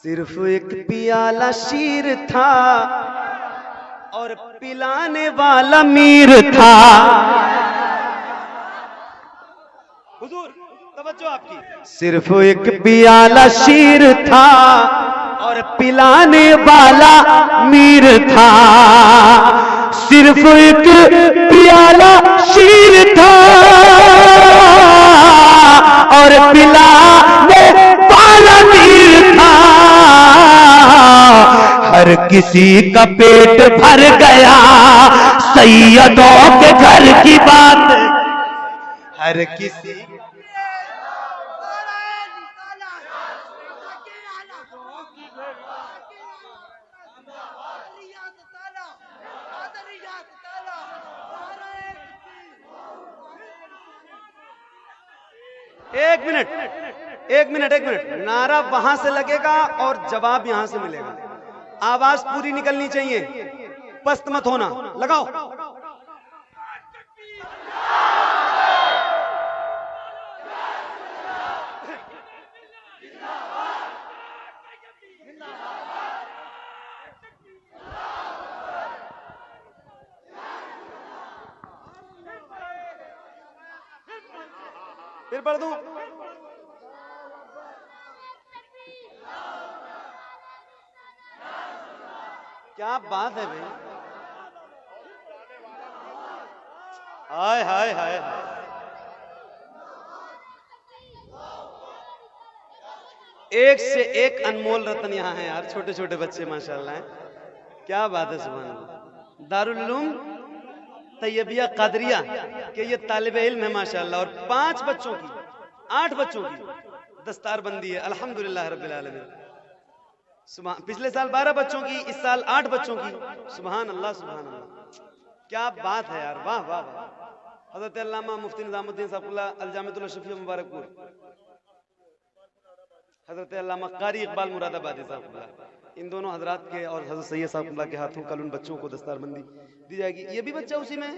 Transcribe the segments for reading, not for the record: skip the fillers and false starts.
सिर्फ एक पियाला शीर था और पिलाने वाला मीर था। हुजूर तवज्जो आपकी। सिर्फ एक पियाला शीर था और पिलाने वाला मीर था। सिर्फ एक पियाला शीर था और पिलाने वाला मीर था। हर किसी का पेट भर गया, सैयदों के घर की बात। हर किसी एक मिनट नारा वहां से लगेगा और जवाब यहां से मिलेगा। आवाज पूरी निकलनी चाहिए, पस्त मत होना। लगाओ। फिर पढ़ दूं। क्या बात है भाई, हाय हाय हाय। एक से एक अनमोल रत्न यहाँ है यार, छोटे छोटे बच्चे माशाल्लाह हैं। क्या बात है, सुभान अल्लाह। दारुल उलूम तैयबिया कादरिया के ये तालिबे इल्म है माशाल्लाह। और 5 बच्चों की 8 बच्चों की दस्तारबंदी है अल्हम्दुलिल्लाह रब्बिल आलमीन। पिछले साल 12 बच्चों की, इस साल 8 बच्चों की। सुभान अल्लाह सुभान अल्लाह, क्या बात है यार, वाह वाह वाह। हजरत अल्लामा मुफ्ती निजामुद्दीन साहब अल-जामिअतुल अशरफिया मुबारकपुर, हजरत अल्लामा कारी इकबाल मुरादाबादी साहब, इन दोनों हजरात के और हजरत सैयद साहब के हाथों कल उन बच्चों को दस्तारबंदी दी जाएगी। ये भी बच्चा उसी में,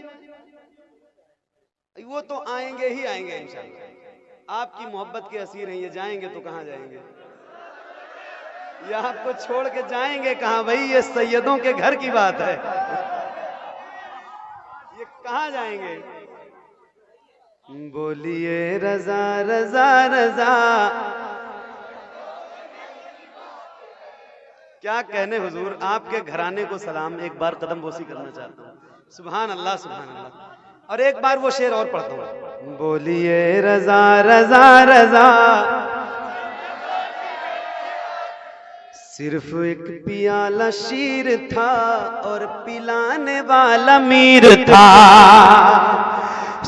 वो तो आएंगे ही आएंगे इंशाअल्लाह। आपकी मोहब्बत के असीर हैं, ये जाएंगे तो कहां जाएंगे, ये आपको छोड़ के जाएंगे कहां भाई। ये सैयदों के घर की बात है, ये कहां जाएंगे। बोलिए रजा रजा रजा, क्या कहने हुजूर, आपके घराने को सलाम। एक बार कदम बोसी करना चाहता हूँ। सुभान अल्लाह सुभान अल्लाह। और एक बार वो शेर और पढ़ता हूँ। बोलिए रजा रजा रजा, सिर्फ एक पियाला शीर था और पिलाने वाला मीर था।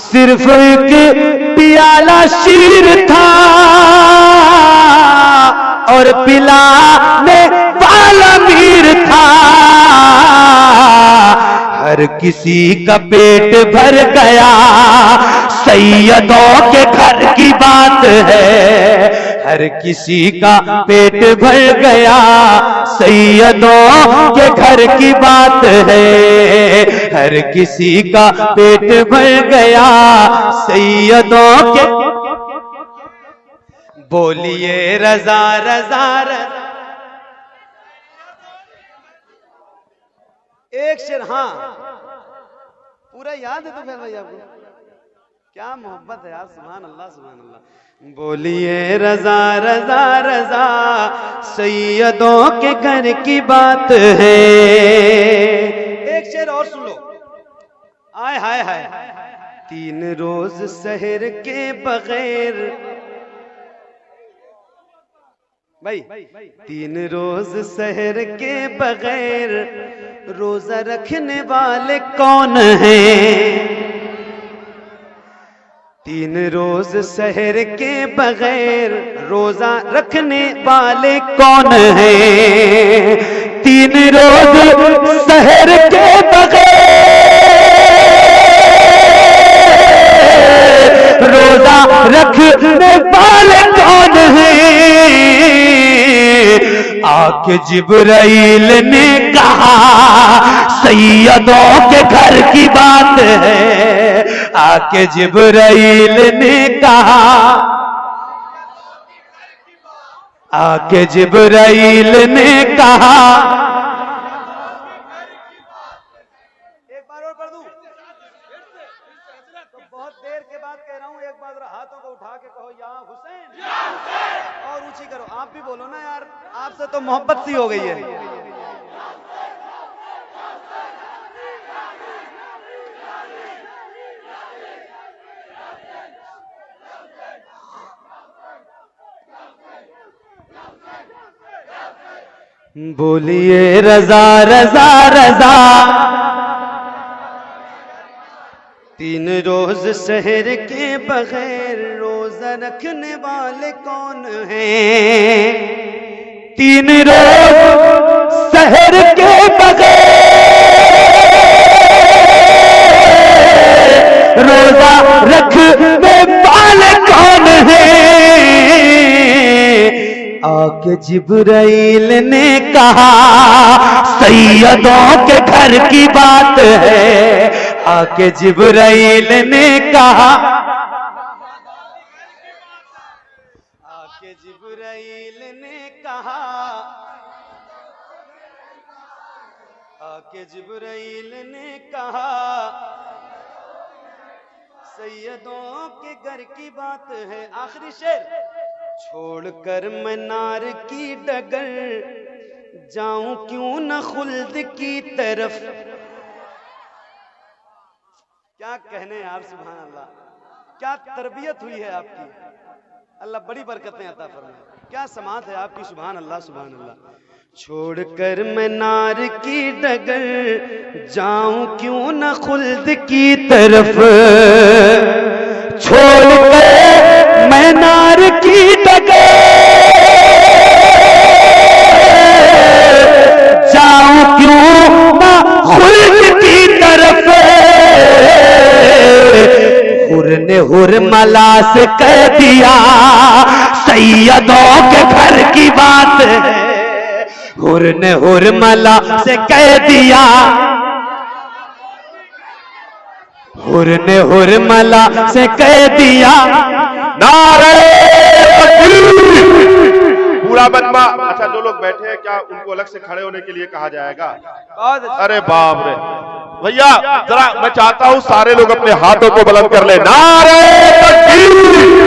सिर्फ एक पियाला शीर था और पिलाने वाला मीर था। हर किसी का पेट भर गया, सैयदों के घर की बात है। हर किसी का पेट भर गया, सैयदों के घर की बात है। हर किसी का पेट भर गया, सैयदों के। बोलिए रजा रजा रजा। एक शेर, हाँ पूरा याद है तो फिर भाई आपको, क्या मोहब्बत है यार। सुभान अल्लाह सुभान अल्लाह। बोलिए रजा रजा रजा, सैयदों के घर की बात है। एक शेर और सुन लो। आय हाय हाय। 3 रोज सहर के बगैर भाई, 3 रोज सहर के बगैर रोजा रखने वाले कौन हैं। 3 रोज सहर के बगैर रोजा रखने वाले कौन हैं। 3 रोज सहर के बगैर रोजा रखने वाले कौन हैं। आके जिब्राइल ने कहा, सैयदों के घर की बात है। आके जिब्राइल ने कहा, आके जिब्राइल ने कहा, एक बार और पढ़ दूं तो बहुत देर के बाद कह रहा हूं, एक बार हाथों को उठा के कहो या हुसैन, और ऊंची करो। आप भी बोलो ना यार, आपसे तो मोहब्बत सी हो गई है। बोलिए रजा रजा रजा। 3 रोज शहर के बगैर रोजा रखने वाले कौन हैं? 3 रोज शहर के बगैर रोजा रखने वाले कौन हैं? आके जिब्राइल ने कहा, सैयदों के घर की बात है। आके जिब्राइल ने कहा, आके जिब्राइल ने कहा, आके जिब्राइल ने कहा, सैयदों के घर की बात है। आखिरी शेर, छोड़कर मैं नार की डगर जाऊं क्यों न खुल्द की तरफ। क्या कहने यार, सुभान अल्लाह, क्या तरबियत हुई है आपकी। अल्लाह बड़ी बरकतें अता फरमाए। क्या समात है आपकी, सुभान अल्लाह सुभान अल्लाह। छोड़कर मैं नार की डगर जाऊं क्यों न खुल्द की तरफ, छोड़कर मैं नार की डगर जाऊं क्यों न खुल्द की तरफ। हुर ने हुरमला से कह दिया, सैयदों के घर की बात है। हुर ने हुरमला से कह दिया, हुर ने हुरमला से कह दिया, नारे पूरा बनवा। अच्छा, जो लोग बैठे हैं क्या उनको अलग से खड़े होने के लिए कहा जाएगा? अरे बाप रे भैया, जरा मैं चाहता हूं सारे लोग अपने हाथों को बुलंद कर ले। नारे तकबीर।